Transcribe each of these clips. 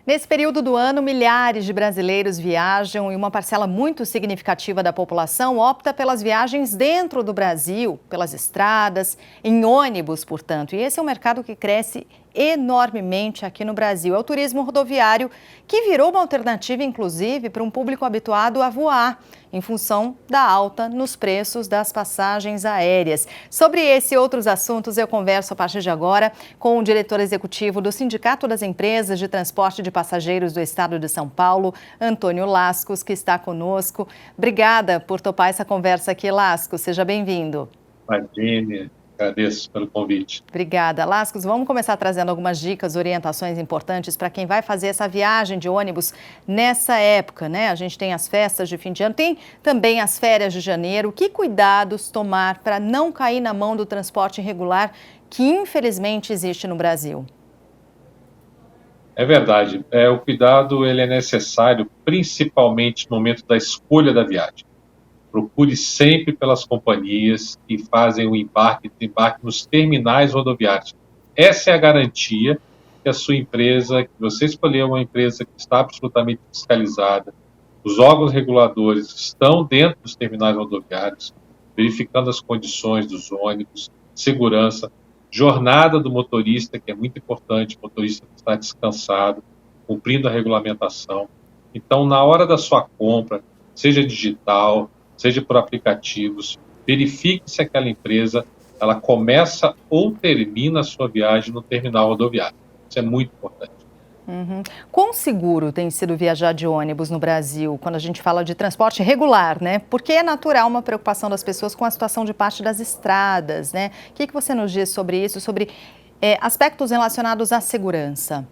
Nesse período do ano, milhares de brasileiros viajam e uma parcela muito significativa da população opta pelas viagens dentro do Brasil, pelas estradas, em ônibus, portanto. E esse é um mercado que cresce enormemente aqui no Brasil. É o turismo rodoviário, que virou uma alternativa, inclusive, para um público habituado a voar, em função da alta nos preços das passagens aéreas. Sobre esse e outros assuntos, eu converso a partir de agora com o diretor executivo do Sindicato das Empresas de Transporte de Passageiros do Estado de São Paulo, Antônio Lascos, que está conosco. Obrigada por topar essa conversa aqui, Lascos. Seja bem-vindo. Imagine, agradeço pelo convite. Obrigada. Lascos, vamos começar trazendo algumas dicas, orientações importantes para quem vai fazer essa viagem de ônibus nessa época, né? A gente tem as festas de fim de ano, tem também as férias de janeiro. Que cuidados tomar para não cair na mão do transporte irregular que infelizmente existe no Brasil? É verdade, o cuidado ele é necessário, principalmente no momento da escolha da viagem. Procure sempre pelas companhias que fazem o embarque e desembarque nos terminais rodoviários. Essa é a garantia que a sua empresa, que você escolheu uma empresa que está absolutamente fiscalizada, os órgãos reguladores estão dentro dos terminais rodoviários, verificando as condições dos ônibus, segurança, jornada do motorista, que é muito importante, o motorista está descansado, cumprindo a regulamentação. Então, na hora da sua compra, seja digital, seja por aplicativos, verifique se aquela empresa ela começa ou termina a sua viagem no terminal rodoviário. Isso é muito importante. Quão seguro tem sido viajar de ônibus no Brasil, quando a gente fala de transporte regular, né? Porque é natural uma preocupação das pessoas com a situação de parte das estradas, né? O que você nos diz sobre isso, sobre aspectos relacionados à segurança?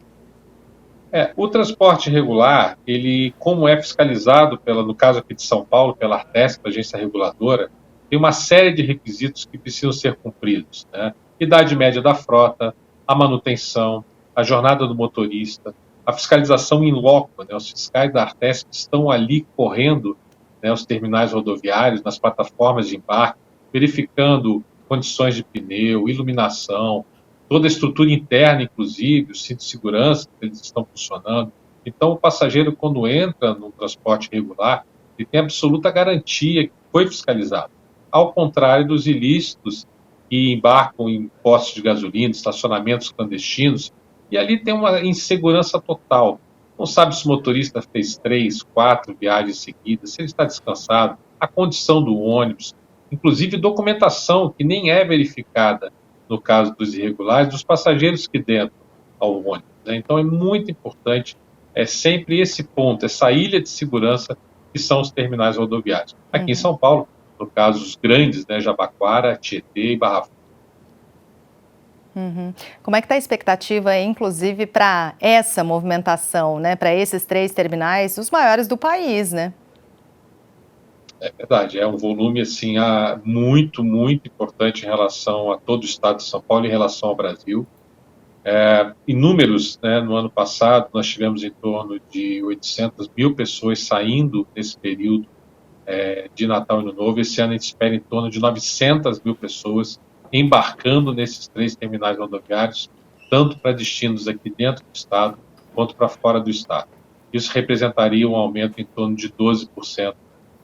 O transporte regular, ele, como é fiscalizado, no caso aqui de São Paulo, pela Artesp, a agência reguladora, tem uma série de requisitos que precisam ser cumpridos, né? Idade média da frota, a manutenção, a jornada do motorista, a fiscalização in loco, né? Os fiscais da Artesp estão ali correndo, né, os terminais rodoviários, nas plataformas de embarque, verificando condições de pneu, iluminação, toda a estrutura interna, inclusive, os cintos de segurança, eles estão funcionando. Então, o passageiro, quando entra no transporte regular, ele tem absoluta garantia que foi fiscalizado. Ao contrário dos ilícitos que embarcam em postos de gasolina, estacionamentos clandestinos, e ali tem uma insegurança total. Não sabe se o motorista fez 3, 4 viagens seguidas, se ele está descansado, a condição do ônibus, inclusive documentação que nem é verificada no caso dos irregulares, dos passageiros que dentro ao ônibus, né? Então é muito importante, sempre esse ponto, essa ilha de segurança que são os terminais rodoviários. Aqui em São Paulo, no caso os grandes, né, Jabaquara, Tietê e Barra Funda. Como é que está a expectativa, inclusive, para essa movimentação, né? Para esses 3 terminais, os maiores do país, né? É verdade, é um volume assim, muito, muito importante em relação a todo o estado de São Paulo, em relação ao Brasil. Em números, né, no ano passado, nós tivemos em torno de 800 mil pessoas saindo nesse período de Natal e Ano Novo. Esse ano a gente espera em torno de 900 mil pessoas embarcando nesses 3 terminais rodoviários, tanto para destinos aqui dentro do estado, quanto para fora do estado. Isso representaria um aumento em torno de 12%,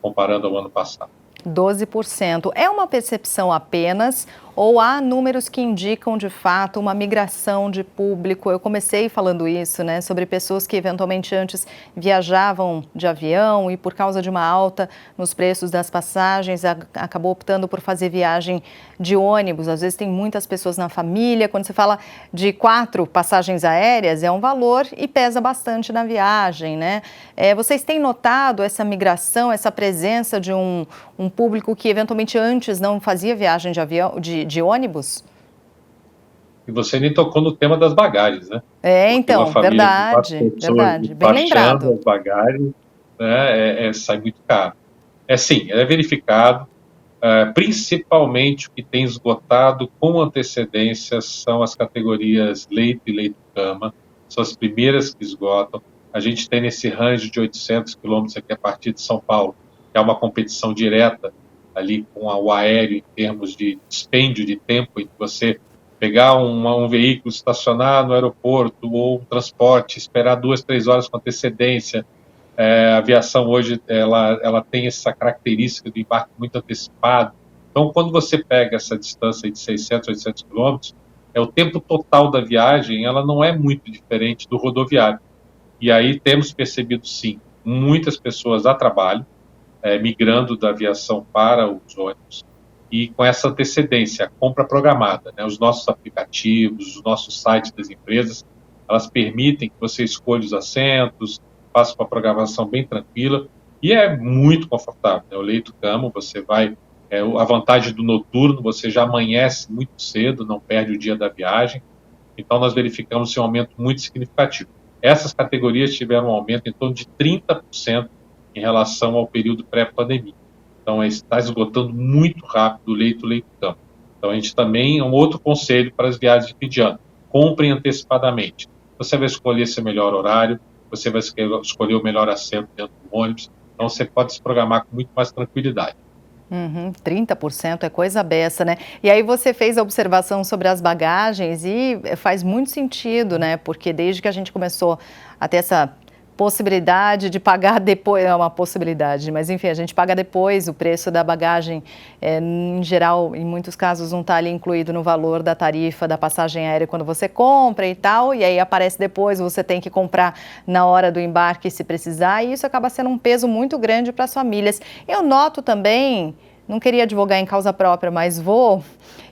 comparando ao ano passado. 12%. É uma percepção apenas ou há números que indicam de fato uma migração de público? Eu comecei falando isso, né, sobre pessoas que eventualmente antes viajavam de avião e por causa de uma alta nos preços das passagens acabou optando por fazer viagem de ônibus. Às vezes tem muitas pessoas na família, quando você fala de 4 passagens aéreas é um valor e pesa bastante na viagem, né? Vocês têm notado essa migração, essa presença de um público que eventualmente antes não fazia viagem de avião, de ônibus? E você nem tocou no tema das bagagens, né? Porque Então, uma família de 4 verdade, pessoas verdade, bem despachando lembrado. as bagagens, né, sai muito caro. Sim, é verificado, principalmente o que tem esgotado com antecedência são as categorias leito e leito-cama, são as primeiras que esgotam. A gente tem nesse range de 800 quilômetros aqui a partir de São Paulo, que é uma competição direta ali com o aéreo em termos de dispêndio de tempo em que você Pegar um veículo, estacionar no aeroporto ou um transporte, esperar 2, 3 horas com antecedência. A aviação hoje ela tem essa característica do embarque muito antecipado. Então, quando você pega essa distância de 600, 800 quilômetros, o tempo total da viagem ela não é muito diferente do rodoviário. E aí temos percebido, sim, muitas pessoas a trabalho, migrando da aviação para os ônibus, e com essa antecedência, a compra programada, né? Os nossos aplicativos, os nossos sites das empresas, elas permitem que você escolha os assentos, faça uma programação bem tranquila, e é muito confortável, né? O leito-cama, você vai... a vantagem do noturno, você já amanhece muito cedo, não perde o dia da viagem, então nós verificamos um aumento muito significativo. Essas categorias tiveram um aumento em torno de 30% em relação ao período pré-pandemia. Então, está esgotando muito rápido o leito-cama. Então, a gente também, um outro conselho para as viagens de fim de ano, comprem antecipadamente. Você vai escolher seu melhor horário, você vai escolher o melhor assento dentro do ônibus, então você pode se programar com muito mais tranquilidade. 30% é coisa beça, né? E aí você fez a observação sobre as bagagens e faz muito sentido, né? Porque desde que a gente começou a ter essa possibilidade de pagar depois, é uma possibilidade, mas enfim, a gente paga depois o preço da bagagem, em geral, em muitos casos não está ali incluído no valor da tarifa da passagem aérea quando você compra e tal, e aí aparece depois, você tem que comprar na hora do embarque se precisar, e isso acaba sendo um peso muito grande para as famílias. Eu noto também, não queria advogar em causa própria, mas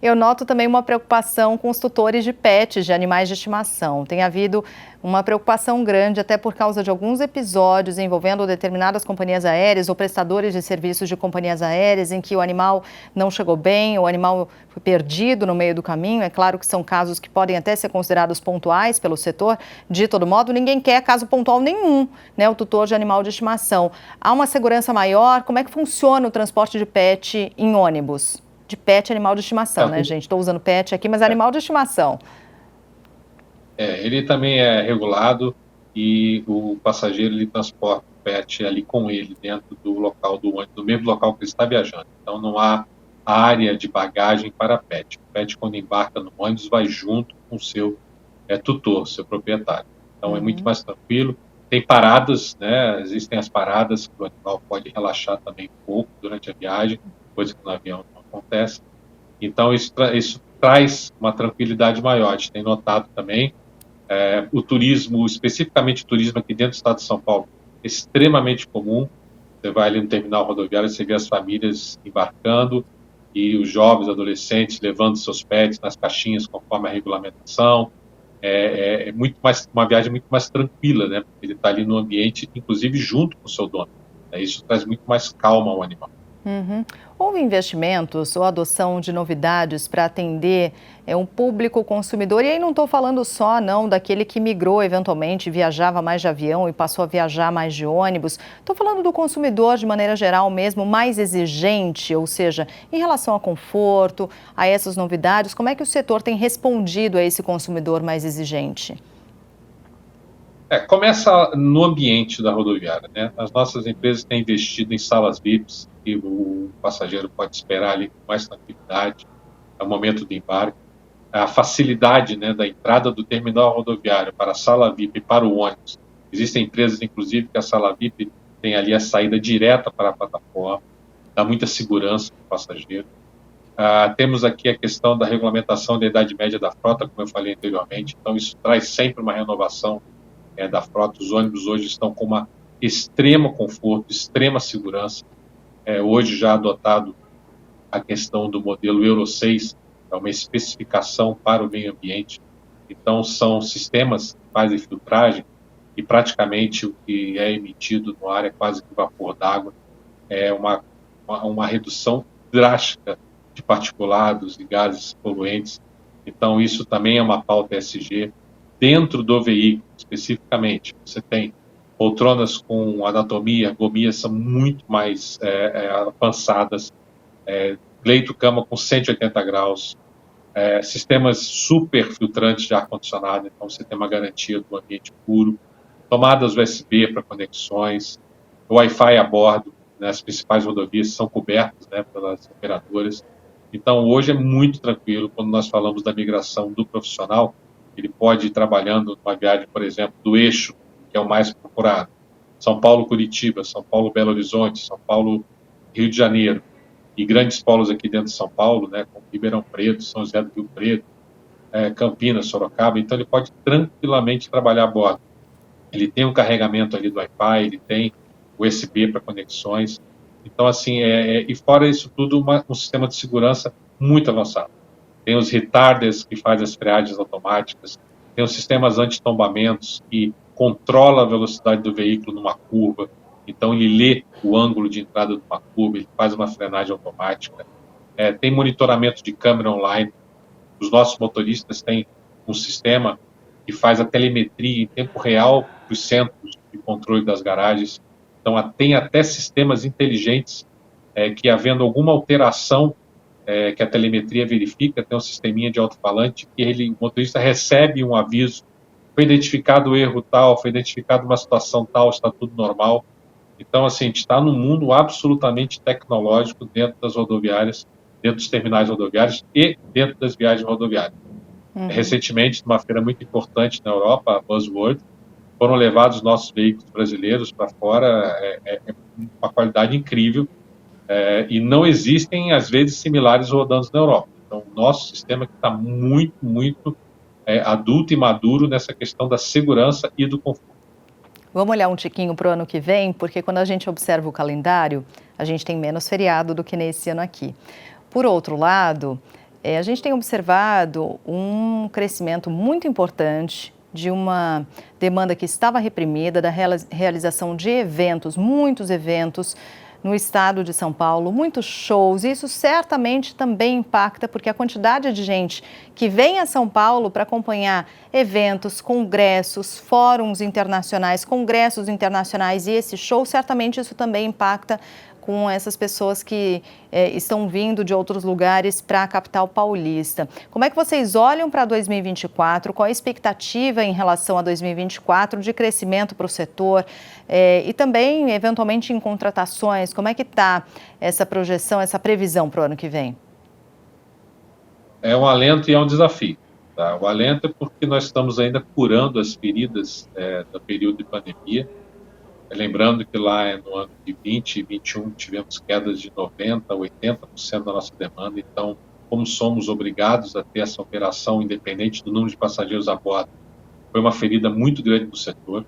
eu noto também uma preocupação com os tutores de pets, de animais de estimação. Tem havido uma preocupação grande, até por causa de alguns episódios envolvendo determinadas companhias aéreas ou prestadores de serviços de companhias aéreas em que o animal não chegou bem, o animal foi perdido no meio do caminho. É claro que são casos que podem até ser considerados pontuais pelo setor. De todo modo, ninguém quer caso pontual nenhum, né? O tutor de animal de estimação. Há uma segurança maior? Como é que funciona o transporte de pet em ônibus? De pet, animal de estimação, né, gente? Estou usando pet aqui, mas animal de estimação. Ele também é regulado e o passageiro ele transporta o pet ali com ele dentro do local do ônibus, do mesmo local que ele está viajando. Então não há área de bagagem para pet. O pet, quando embarca no ônibus, vai junto com o seu tutor, seu proprietário. Então é muito mais tranquilo. Tem paradas, né? Existem as paradas que o animal pode relaxar também um pouco durante a viagem, coisa que no avião não acontece. Então isso traz uma tranquilidade maior. A gente tem notado também o turismo, especificamente o turismo aqui dentro do estado de São Paulo, extremamente comum. Você vai ali no terminal rodoviário, você vê as famílias embarcando e os jovens, adolescentes levando seus pets nas caixinhas conforme a regulamentação. É muito mais, uma viagem muito mais tranquila, né? Porque ele está ali no ambiente, inclusive junto com o seu dono. Isso traz muito mais calma ao animal. Houve investimentos ou adoção de novidades para atender um público consumidor? E aí não estou falando só daquele que migrou eventualmente, viajava mais de avião e passou a viajar mais de ônibus. Estou falando do consumidor de maneira geral mesmo, mais exigente, ou seja, em relação ao conforto, a essas novidades, como é que o setor tem respondido a esse consumidor mais exigente? Começa no ambiente da rodoviária, né? As nossas empresas têm investido em salas VIPs, que o passageiro pode esperar ali com mais tranquilidade ao momento do embarque. A facilidade, né, da entrada do terminal rodoviário para a sala VIP e para o ônibus. Existem empresas, inclusive, que a sala VIP tem ali a saída direta para a plataforma, dá muita segurança para o passageiro. Temos aqui a questão da regulamentação da idade média da frota, como eu falei anteriormente, então isso traz sempre uma renovação da frota. Os ônibus hoje estão com uma extremo conforto, extrema segurança. Hoje já adotado a questão do modelo Euro 6, é uma especificação para o meio ambiente. Então são sistemas que fazem filtragem e praticamente o que é emitido no ar é quase que vapor d'água. É uma redução drástica de particulados e gases poluentes. Então isso também é uma pauta ESG. Dentro do veículo, especificamente, você tem poltronas com anatomia, ergonomia são muito mais avançadas, leito-cama com 180 graus, sistemas super filtrantes de ar-condicionado, então você tem uma garantia do ambiente puro, tomadas USB para conexões, Wi-Fi a bordo, né, as principais rodovias são cobertas, né, pelas operadoras, Então, hoje é muito tranquilo quando nós falamos da migração do profissional. Ele pode ir trabalhando numa viagem, por exemplo, do eixo, que é o mais procurado, São Paulo-Curitiba, São Paulo-Belo Horizonte, São Paulo-Rio de Janeiro, e grandes polos aqui dentro de São Paulo, né, como Ribeirão Preto, São José do Rio Preto, Campinas, Sorocaba. Então, ele pode tranquilamente trabalhar a bordo. Ele tem um carregamento ali do Wi-Fi, ele tem USB para conexões. Então, assim, e fora isso tudo, um sistema de segurança muito avançado. Tem os retarders que fazem as freagens automáticas, tem os sistemas anti-tombamentos que controla a velocidade do veículo numa curva. Então, ele lê o ângulo de entrada de uma curva, ele faz uma frenagem automática. Tem monitoramento de câmera online. Os nossos motoristas têm um sistema que faz a telemetria em tempo real para os centros de controle das garagens. Então, tem até sistemas inteligentes que, havendo alguma alteração que a telemetria verifica, tem um sisteminha de alto-falante que o motorista recebe um aviso, foi identificado o erro tal, foi identificada uma situação tal, está tudo normal. Então, assim, a gente está num mundo absolutamente tecnológico dentro das rodoviárias, dentro dos terminais rodoviários e dentro das viagens rodoviárias. Recentemente, numa feira muito importante na Europa, a Buzzworld, foram levados nossos veículos brasileiros para fora, uma qualidade incrível, e não existem, às vezes, similares rodando na Europa. Então, o nosso sistema está muito, muito adulto e maduro nessa questão da segurança e do conforto. Vamos olhar um tiquinho para o ano que vem, porque quando a gente observa o calendário, a gente tem menos feriado do que nesse ano aqui. Por outro lado, a gente tem observado um crescimento muito importante de uma demanda que estava reprimida, da realização de eventos, muitos eventos no estado de São Paulo, muitos shows. E isso certamente também impacta, porque a quantidade de gente que vem a São Paulo para acompanhar eventos, congressos, fóruns internacionais, congressos internacionais e esse show, certamente isso também impacta com essas pessoas que estão vindo de outros lugares para a capital paulista. Como é que vocês olham para 2024? Qual a expectativa em relação a 2024 de crescimento para o setor e também, eventualmente, em contratações? Como é que está essa projeção, essa previsão para o ano que vem? É um alento e é um desafio. Tá? O alento é porque nós estamos ainda curando as feridas do período de pandemia. Lembrando que lá no ano de 20 e 21 tivemos quedas de 90% a 80% da nossa demanda. Então, como somos obrigados a ter essa operação independente do número de passageiros a bordo, foi uma ferida muito grande do setor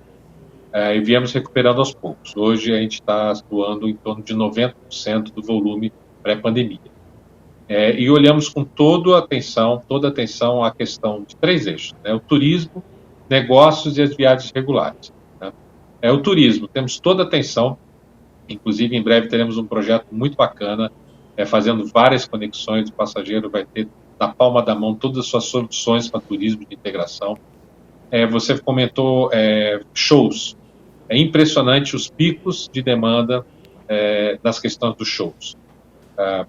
e viemos recuperando aos poucos. Hoje a gente está atuando em torno de 90% do volume pré-pandemia. E olhamos com toda atenção à questão de 3 eixos, né? O turismo, negócios e as viagens regulares. O turismo, temos toda a atenção, inclusive em breve teremos um projeto muito bacana, fazendo várias conexões, o passageiro vai ter na palma da mão todas as suas soluções para turismo de integração. Você comentou shows, é impressionante os picos de demanda nas questões dos shows.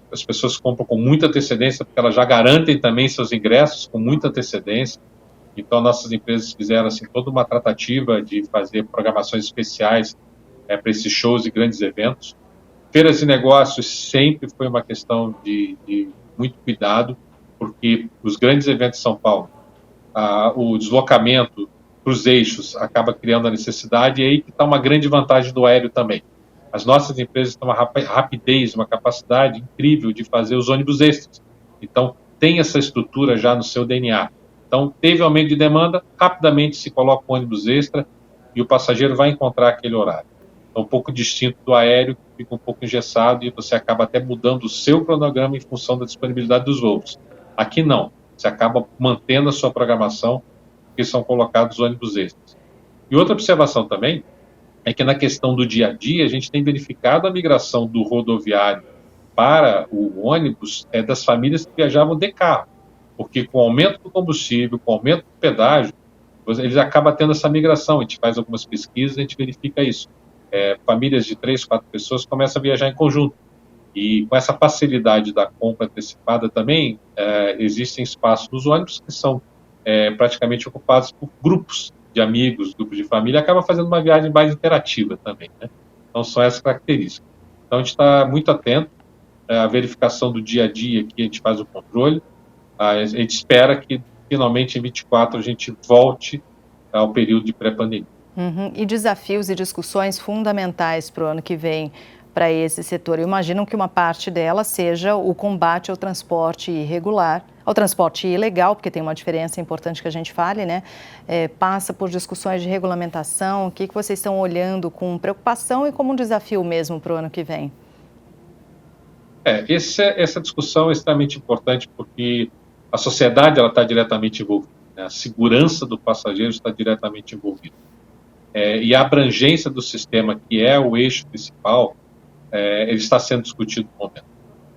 As pessoas compram com muita antecedência, porque elas já garantem também seus ingressos com muita antecedência. Então, nossas empresas fizeram assim, toda uma tratativa de fazer programações especiais para esses shows e grandes eventos. Feiras de negócios sempre foi uma questão de muito cuidado, porque os grandes eventos de São Paulo, o deslocamento para os eixos acaba criando a necessidade, e aí que está uma grande vantagem do aéreo também. As nossas empresas têm uma rapidez, uma capacidade incrível de fazer os ônibus extras. Então, tem essa estrutura já no seu DNA. Então, teve aumento de demanda, rapidamente se coloca o ônibus extra e o passageiro vai encontrar aquele horário. É um pouco distinto do aéreo, que fica um pouco engessado e você acaba até mudando o seu cronograma em função da disponibilidade dos voos. Aqui não, você acaba mantendo a sua programação, porque são colocados ônibus extras. E outra observação também é que na questão do dia a dia, a gente tem verificado a migração do rodoviário para o ônibus das famílias que viajavam de carro. Porque com o aumento do combustível, com o aumento do pedágio, eles acabam tendo essa migração. A gente faz algumas pesquisas, a gente verifica isso. Famílias de 3, 4 pessoas começam a viajar em conjunto. E com essa facilidade da compra antecipada também, existem espaços nos ônibus que são praticamente ocupados por grupos de amigos, grupos de família, acaba fazendo uma viagem mais interativa também, né? Então, são essas características. Então, a gente está muito atento. a verificação do dia a dia, que a gente faz o controle. A gente espera que finalmente em 24 a gente volte ao período de pré-pandemia. E desafios e discussões fundamentais para o ano que vem para esse setor. Eu imagino que uma parte dela seja o combate ao transporte irregular, ao transporte ilegal, porque tem uma diferença importante que a gente fale, né? Passa por discussões de regulamentação. O que vocês estão olhando com preocupação e como um desafio mesmo para o ano que vem? Essa discussão é extremamente importante porque a sociedade está diretamente envolvida, né? A segurança do passageiro está diretamente envolvida. E a abrangência do sistema, que é o eixo principal, ele está sendo discutido no momento.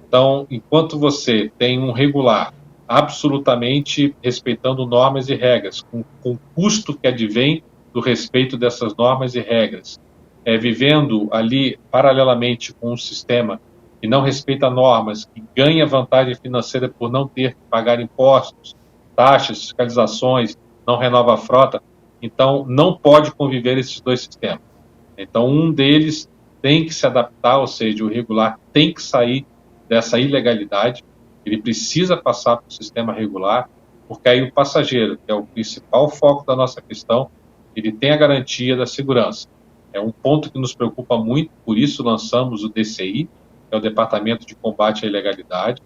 Então, enquanto você tem um regular absolutamente respeitando normas e regras, com o custo que advém do respeito dessas normas e regras, vivendo ali paralelamente com um sistema que não respeita normas, que ganha vantagem financeira por não ter que pagar impostos, taxas, fiscalizações, não renova a frota, então não pode conviver esses dois sistemas. Então, um deles tem que se adaptar, ou seja, o regular tem que sair dessa ilegalidade, ele precisa passar para o sistema regular, porque aí o passageiro, que é o principal foco da nossa questão, ele tem a garantia da segurança. É um ponto que nos preocupa muito, por isso lançamos o DCI, que é o Departamento de Combate à Ilegalidade.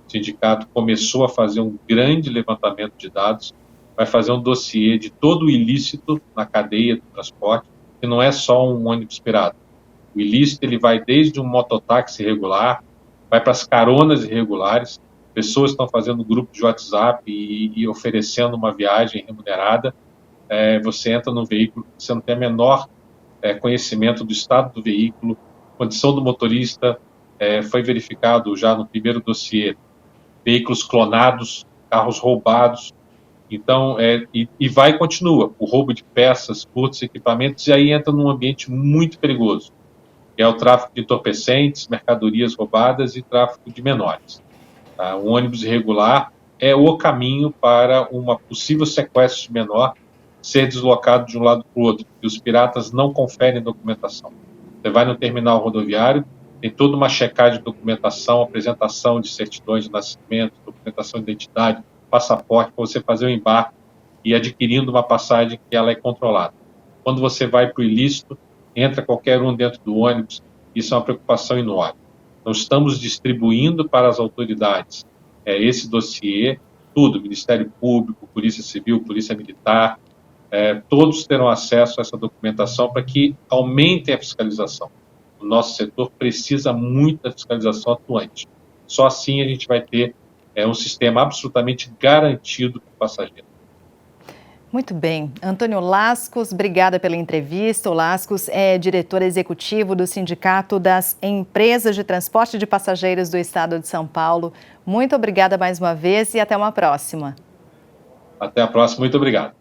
O sindicato começou a fazer um grande levantamento de dados, vai fazer um dossiê de todo o ilícito na cadeia do transporte, que não é só um ônibus pirata. O ilícito ele vai desde um mototáxi irregular, vai para as caronas irregulares, pessoas estão fazendo grupo de WhatsApp e oferecendo uma viagem remunerada. Você entra no veículo, você não tem a menor conhecimento do estado do veículo, condição do motorista, foi verificado já no primeiro dossiê, veículos clonados, carros roubados. Então, vai e continua, o roubo de peças, furtos, equipamentos, e aí entra num ambiente muito perigoso, que é o tráfico de entorpecentes, mercadorias roubadas e tráfico de menores. Tá? O ônibus irregular é o caminho para uma possível sequestro de menor ser deslocado de um lado para o outro, porque os piratas não conferem documentação. Você vai no terminal rodoviário, tem toda uma checagem de documentação, apresentação de certidões de nascimento, documentação de identidade, passaporte, para você fazer o embarque e adquirindo uma passagem que ela é controlada. Quando você vai para o ilícito, entra qualquer um dentro do ônibus, isso é uma preocupação enorme. Então, estamos distribuindo para as autoridades esse dossiê, tudo, Ministério Público, Polícia Civil, Polícia Militar, todos terão acesso a essa documentação para que aumente a fiscalização. O nosso setor precisa muito da fiscalização atuante. Só assim a gente vai ter um sistema absolutamente garantido para o passageiro. Muito bem. Antônio Lascos, obrigada pela entrevista. O Lascos é diretor executivo do Sindicato das Empresas de Transporte de Passageiros do Estado de São Paulo. Muito obrigada mais uma vez e até uma próxima. Até a próxima. Muito obrigado.